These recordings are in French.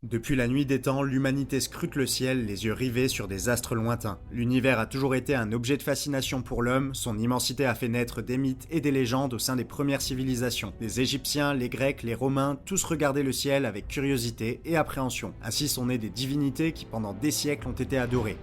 Depuis la nuit des temps, l'humanité scrute le ciel, les yeux rivés sur des astres lointains. L'univers a toujours été un objet de fascination pour l'homme, son immensité a fait naître des mythes et des légendes au sein des premières civilisations. Les Égyptiens, les Grecs, les Romains, tous regardaient le ciel avec curiosité et appréhension. Ainsi sont nées des divinités qui pendant des siècles ont été adorées.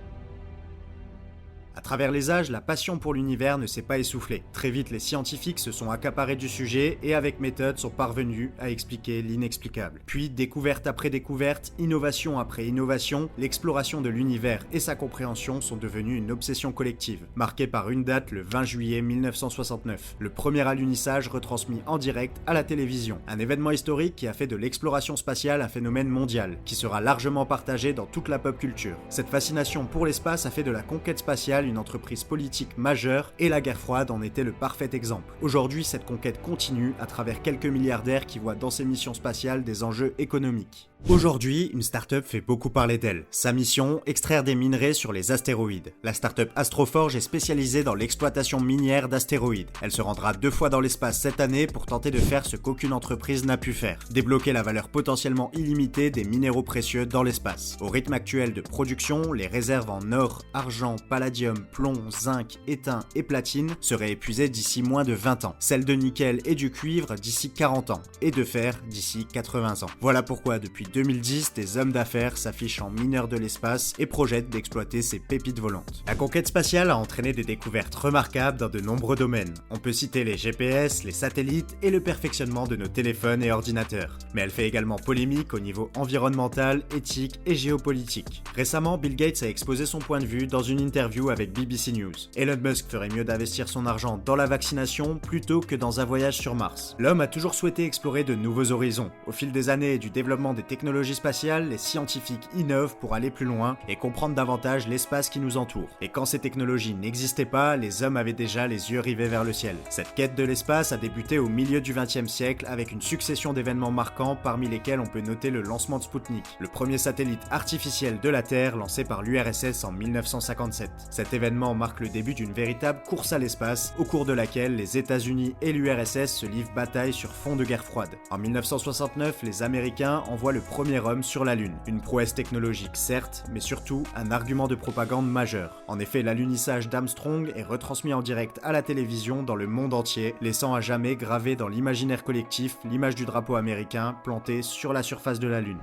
À travers les âges, la passion pour l'univers ne s'est pas essoufflée. Très vite, les scientifiques se sont accaparés du sujet et avec méthode sont parvenus à expliquer l'inexplicable. Puis, découverte après découverte, innovation après innovation, l'exploration de l'univers et sa compréhension sont devenues une obsession collective, marquée par une date le 20 juillet 1969, le premier alunissage retransmis en direct à la télévision. Un événement historique qui a fait de l'exploration spatiale un phénomène mondial, qui sera largement partagé dans toute la pop culture. Cette fascination pour l'espace a fait de la conquête spatiale une entreprise politique majeure et la guerre froide en était le parfait exemple. Aujourd'hui, cette conquête continue à travers quelques milliardaires qui voient dans ces missions spatiales des enjeux économiques. Aujourd'hui, une start-up fait beaucoup parler d'elle. Sa mission, extraire des minerais sur les astéroïdes. La start-up Astroforge est spécialisée dans l'exploitation minière d'astéroïdes. Elle se rendra 2 fois dans l'espace cette année pour tenter de faire ce qu'aucune entreprise n'a pu faire. Débloquer la valeur potentiellement illimitée des minéraux précieux dans l'espace. Au rythme actuel de production, les réserves en or, argent, palladium, plomb, zinc, étain et platine seraient épuisées d'ici moins de 20 ans. Celles de nickel et du cuivre d'ici 40 ans. Et de fer d'ici 80 ans. Voilà pourquoi depuis 2010, des hommes d'affaires s'affichent en mineurs de l'espace et projettent d'exploiter ces pépites volantes. La conquête spatiale a entraîné des découvertes remarquables dans de nombreux domaines. On peut citer les GPS, les satellites et le perfectionnement de nos téléphones et ordinateurs. Mais elle fait également polémique au niveau environnemental, éthique et géopolitique. Récemment, Bill Gates a exposé son point de vue dans une interview avec BBC News. Elon Musk ferait mieux d'investir son argent dans la vaccination plutôt que dans un voyage sur Mars. L'homme a toujours souhaité explorer de nouveaux horizons. Au fil des années et du développement des technologies spatiales, les scientifiques innovent pour aller plus loin et comprendre davantage l'espace qui nous entoure. Et quand ces technologies n'existaient pas, les hommes avaient déjà les yeux rivés vers le ciel. Cette quête de l'espace a débuté au milieu du XXe siècle avec une succession d'événements marquants parmi lesquels on peut noter le lancement de Sputnik, le premier satellite artificiel de la Terre lancé par l'URSS en 1957. Cet événement marque le début d'une véritable course à l'espace au cours de laquelle les États-Unis et l'URSS se livrent bataille sur fond de guerre froide. En 1969, les Américains envoient le premier homme sur la Lune. Une prouesse technologique certes, mais surtout un argument de propagande majeur. En effet, l'alunissage d'Armstrong est retransmis en direct à la télévision dans le monde entier, laissant à jamais gravé dans l'imaginaire collectif l'image du drapeau américain planté sur la surface de la Lune.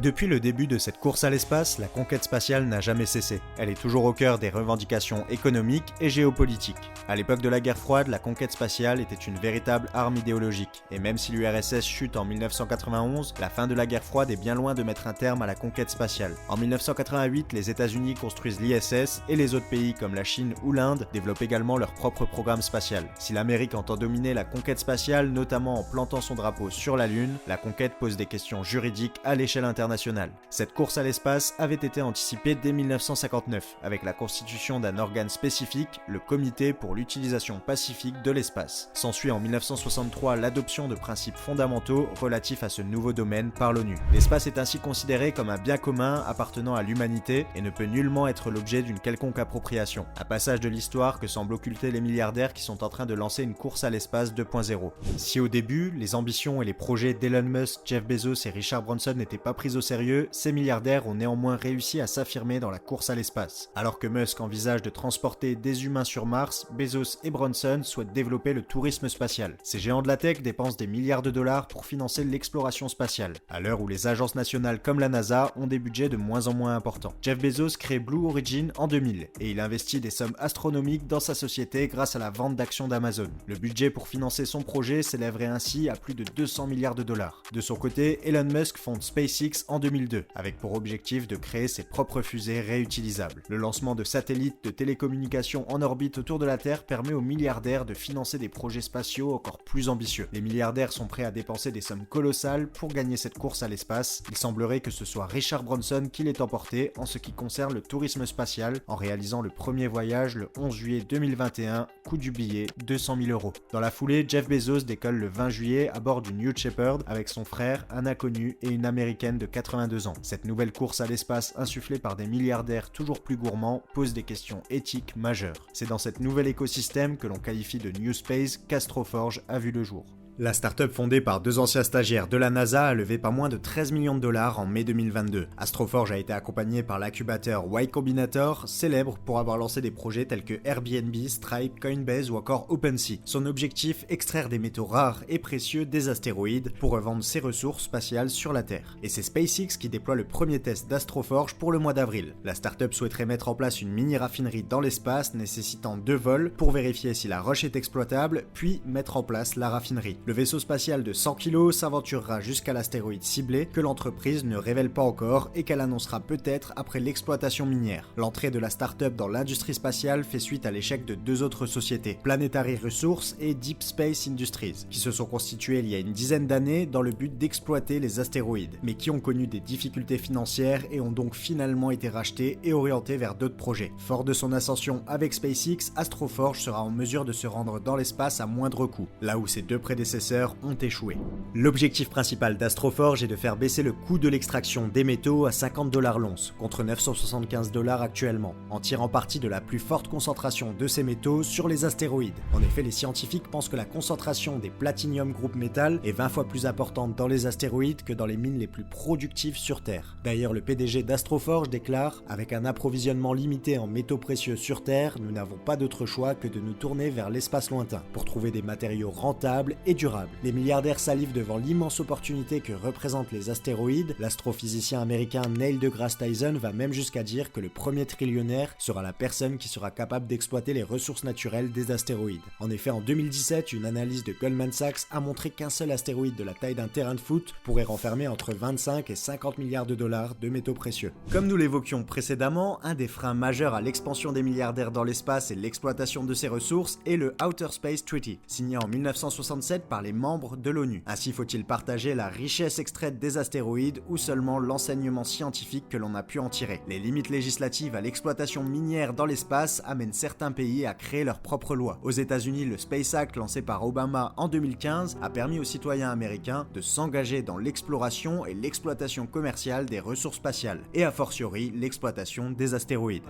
Depuis le début de cette course à l'espace, la conquête spatiale n'a jamais cessé. Elle est toujours au cœur des revendications économiques et géopolitiques. À l'époque de la guerre froide, la conquête spatiale était une véritable arme idéologique. Et même si l'URSS chute en 1991, la fin de la guerre froide est bien loin de mettre un terme à la conquête spatiale. En 1988, les États-Unis construisent l'ISS et les autres pays comme la Chine ou l'Inde développent également leur propre programme spatial. Si l'Amérique entend dominer la conquête spatiale, notamment en plantant son drapeau sur la Lune, la conquête pose des questions juridiques à l'échelle internationale. Cette course à l'espace avait été anticipée dès 1959, avec la constitution d'un organe spécifique, le Comité pour l'utilisation pacifique de l'espace. S'ensuit en 1963 l'adoption de principes fondamentaux relatifs à ce nouveau domaine par l'ONU. L'espace est ainsi considéré comme un bien commun appartenant à l'humanité et ne peut nullement être l'objet d'une quelconque appropriation. Un passage de l'histoire que semblent occulter les milliardaires qui sont en train de lancer une course à l'espace 2.0. Si au début, les ambitions et les projets d'Elon Musk, Jeff Bezos et Richard Branson n'étaient pas pris au sérieux, ces milliardaires ont néanmoins réussi à s'affirmer dans la course à l'espace. Alors que Musk envisage de transporter des humains sur Mars, Bezos et Branson souhaitent développer le tourisme spatial. Ces géants de la tech dépensent des milliards de dollars pour financer l'exploration spatiale, à l'heure où les agences nationales comme la NASA ont des budgets de moins en moins importants. Jeff Bezos crée Blue Origin en 2000 et il investit des sommes astronomiques dans sa société grâce à la vente d'actions d'Amazon. Le budget pour financer son projet s'élèverait ainsi à plus de 200 milliards de dollars. De son côté, Elon Musk fonde SpaceX en 2002, avec pour objectif de créer ses propres fusées réutilisables. Le lancement de satellites de télécommunications en orbite autour de la Terre permet aux milliardaires de financer des projets spatiaux encore plus ambitieux. Les milliardaires sont prêts à dépenser des sommes colossales pour gagner cette course à l'espace. Il semblerait que ce soit Richard Branson qui l'ait emporté en ce qui concerne le tourisme spatial, en réalisant le premier voyage le 11 juillet 2021, coût du billet 200 000 €. Dans la foulée, Jeff Bezos décolle le 20 juillet à bord du New Shepard avec son frère, un inconnu et une américaine de 82 ans. Cette nouvelle course à l'espace insufflée par des milliardaires toujours plus gourmands pose des questions éthiques majeures. C'est dans cet nouvel écosystème que l'on qualifie de New Space qu'Astroforge a vu le jour. La start-up fondée par deux anciens stagiaires de la NASA a levé pas moins de 13 millions de dollars en mai 2022. Astroforge a été accompagné par l'incubateur Y Combinator, célèbre pour avoir lancé des projets tels que Airbnb, Stripe, Coinbase ou encore OpenSea. Son objectif, extraire des métaux rares et précieux des astéroïdes pour revendre ses ressources spatiales sur la Terre. Et c'est SpaceX qui déploie le premier test d'Astroforge pour le mois d'avril. La start-up souhaiterait mettre en place une mini-raffinerie dans l'espace nécessitant 2 vols pour vérifier si la roche est exploitable, puis mettre en place la raffinerie. Le vaisseau spatial de 100 kg s'aventurera jusqu'à l'astéroïde ciblé que l'entreprise ne révèle pas encore et qu'elle annoncera peut-être après l'exploitation minière. L'entrée de la start-up dans l'industrie spatiale fait suite à l'échec de deux autres sociétés, Planetary Resources et Deep Space Industries, qui se sont constituées il y a une dizaine d'années dans le but d'exploiter les astéroïdes, mais qui ont connu des difficultés financières et ont donc finalement été rachetées et orientées vers d'autres projets. Fort de son ascension avec SpaceX, Astroforge sera en mesure de se rendre dans l'espace à moindre coût, là où ses deux prédécesseurs ont échoué. L'objectif principal d'Astroforge est de faire baisser le coût de l'extraction des métaux à 50 $ l'once, contre 975 $ actuellement, en tirant parti de la plus forte concentration de ces métaux sur les astéroïdes. En effet, les scientifiques pensent que la concentration des Platinum Group Metal est 20 fois plus importante dans les astéroïdes que dans les mines les plus productives sur Terre. D'ailleurs, le PDG d'Astroforge déclare « Avec un approvisionnement limité en métaux précieux sur Terre, nous n'avons pas d'autre choix que de nous tourner vers l'espace lointain pour trouver des matériaux rentables et durables. Les milliardaires salivent devant l'immense opportunité que représentent les astéroïdes. L'astrophysicien américain Neil deGrasse Tyson va même jusqu'à dire que le premier trillionnaire sera la personne qui sera capable d'exploiter les ressources naturelles des astéroïdes. En effet, en 2017, une analyse de Goldman Sachs a montré qu'un seul astéroïde de la taille d'un terrain de foot pourrait renfermer entre 25 et 50 milliards de dollars de métaux précieux. Comme nous l'évoquions précédemment, un des freins majeurs à l'expansion des milliardaires dans l'espace et l'exploitation de ces ressources est le Outer Space Treaty, signé en 1967 par les membres de l'ONU. Ainsi faut-il partager la richesse extraite des astéroïdes ou seulement l'enseignement scientifique que l'on a pu en tirer. Les limites législatives à l'exploitation minière dans l'espace amènent certains pays à créer leurs propres lois. Aux États-Unis, le Space Act lancé par Obama en 2015 a permis aux citoyens américains de s'engager dans l'exploration et l'exploitation commerciale des ressources spatiales, et a fortiori l'exploitation des astéroïdes.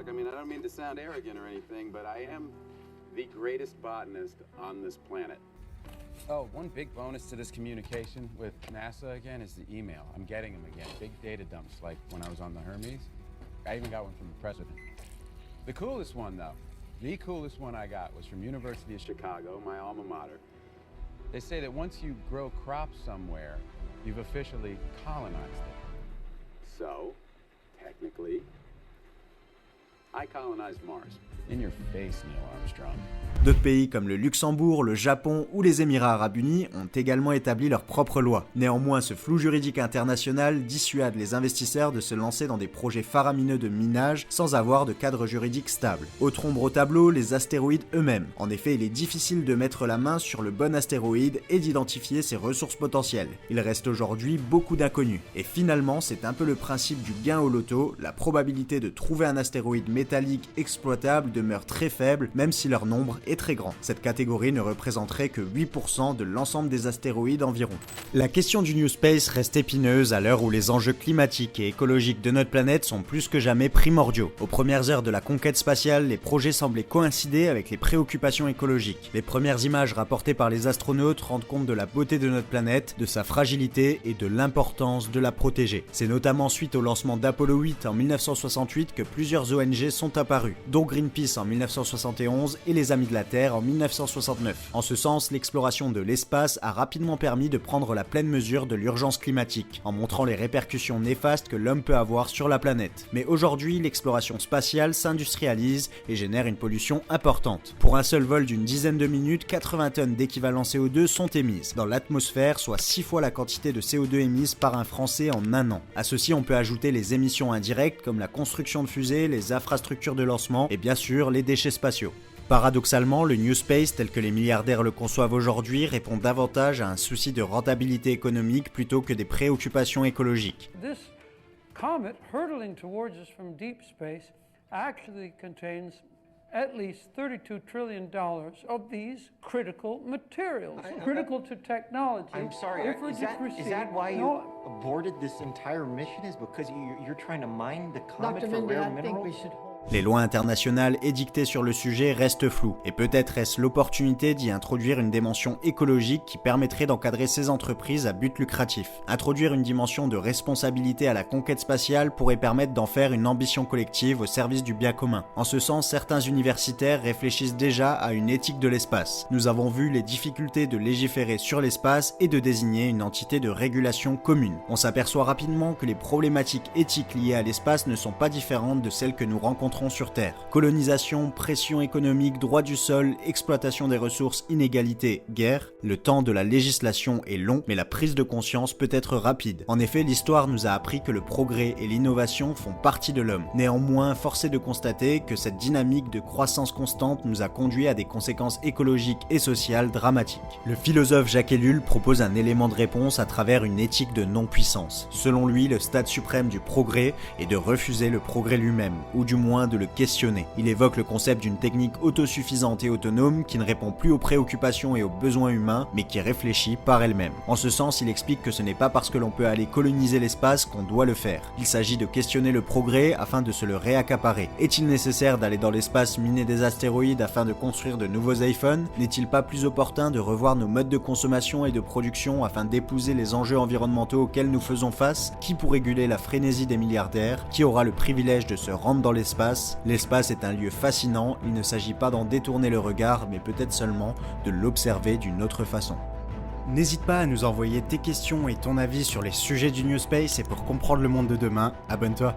Oh, one big bonus to this communication with NASA again is the email. I'm getting them again. Big data dumps like when I was on the Hermes. I even got one from the president. The coolest one I got was from University of Chicago, my alma mater. They say that once you grow crops somewhere, you've officially colonized it. So, technically, I colonized Mars. In your face, Neil Armstrong. D'autres pays comme le Luxembourg, le Japon ou les Émirats Arabes Unis ont également établi leurs propres lois. Néanmoins, ce flou juridique international dissuade les investisseurs de se lancer dans des projets faramineux de minage sans avoir de cadre juridique stable. Autre ombre au tableau, les astéroïdes eux-mêmes. En effet, il est difficile de mettre la main sur le bon astéroïde et d'identifier ses ressources potentielles. Il reste aujourd'hui beaucoup d'inconnus. Et finalement, c'est un peu le principe du gain au loto, la probabilité de trouver un astéroïde métallique exploitable demeure très faible, même si leur nombre est très grand. Cette catégorie ne représenterait que 8% de l'ensemble des astéroïdes environ. La question du New Space reste épineuse à l'heure où les enjeux climatiques et écologiques de notre planète sont plus que jamais primordiaux. Aux premières heures de la conquête spatiale, les projets semblaient coïncider avec les préoccupations écologiques. Les premières images rapportées par les astronautes rendent compte de la beauté de notre planète, de sa fragilité et de l'importance de la protéger. C'est notamment suite au lancement d'Apollo 8 en 1968 que plusieurs ONG sont apparues, dont Greenpeace en 1971 et les Amis de la Terre en 1969. En ce sens, l'exploration de l'espace a rapidement permis de prendre la pleine mesure de l'urgence climatique, en montrant les répercussions néfastes que l'homme peut avoir sur la planète. Mais aujourd'hui, l'exploration spatiale s'industrialise et génère une pollution importante. Pour un seul vol d'une dizaine de minutes, 80 tonnes d'équivalent CO2 sont émises dans l'atmosphère, soit 6 fois la quantité de CO2 émise par un Français en un an. À ceci, on peut ajouter les émissions indirectes comme la construction de fusées, les infrastructures de lancement et bien sûr les déchets spatiaux. Paradoxalement, le New Space tel que les milliardaires le conçoivent aujourd'hui répond davantage à un souci de rentabilité économique plutôt que des préoccupations écologiques. This comet hurtling towards us from deep space actually contains at least $32 trillion of these critical materials, critical to technology. I'm sorry, is that why you aborted this entire mission? Is because you're trying to mine the comet Dr. for Mindy, rare I think we minerals? should hold. Les lois internationales édictées sur le sujet restent floues, et peut-être est-ce l'opportunité d'y introduire une dimension écologique qui permettrait d'encadrer ces entreprises à but lucratif. Introduire une dimension de responsabilité à la conquête spatiale pourrait permettre d'en faire une ambition collective au service du bien commun. En ce sens, certains universitaires réfléchissent déjà à une éthique de l'espace. Nous avons vu les difficultés de légiférer sur l'espace et de désigner une entité de régulation commune. On s'aperçoit rapidement que les problématiques éthiques liées à l'espace ne sont pas différentes de celles que nous rencontrons sur Terre. Colonisation, pression économique, droit du sol, exploitation des ressources, inégalités, guerre. Le temps de la législation est long, mais la prise de conscience peut être rapide. En effet, l'histoire nous a appris que le progrès et l'innovation font partie de l'homme. Néanmoins, force est de constater que cette dynamique de croissance constante nous a conduit à des conséquences écologiques et sociales dramatiques. Le philosophe Jacques Ellul propose un élément de réponse à travers une éthique de non-puissance. Selon lui, le stade suprême du progrès est de refuser le progrès lui-même, ou du moins de le questionner. Il évoque le concept d'une technique autosuffisante et autonome qui ne répond plus aux préoccupations et aux besoins humains, mais qui réfléchit par elle-même. En ce sens, il explique que ce n'est pas parce que l'on peut aller coloniser l'espace qu'on doit le faire. Il s'agit de questionner le progrès afin de se le réaccaparer. Est-il nécessaire d'aller dans l'espace miner des astéroïdes afin de construire de nouveaux iPhones? N'est-il pas plus opportun de revoir nos modes de consommation et de production afin d'épouser les enjeux environnementaux auxquels nous faisons face? Qui pour réguler la frénésie des milliardaires? Qui aura le privilège de se rendre dans l'espace? L'espace est un lieu fascinant, il ne s'agit pas d'en détourner le regard, mais peut-être seulement de l'observer d'une autre façon. N'hésite pas à nous envoyer tes questions et ton avis sur les sujets du New Space, et pour comprendre le monde de demain, abonne-toi.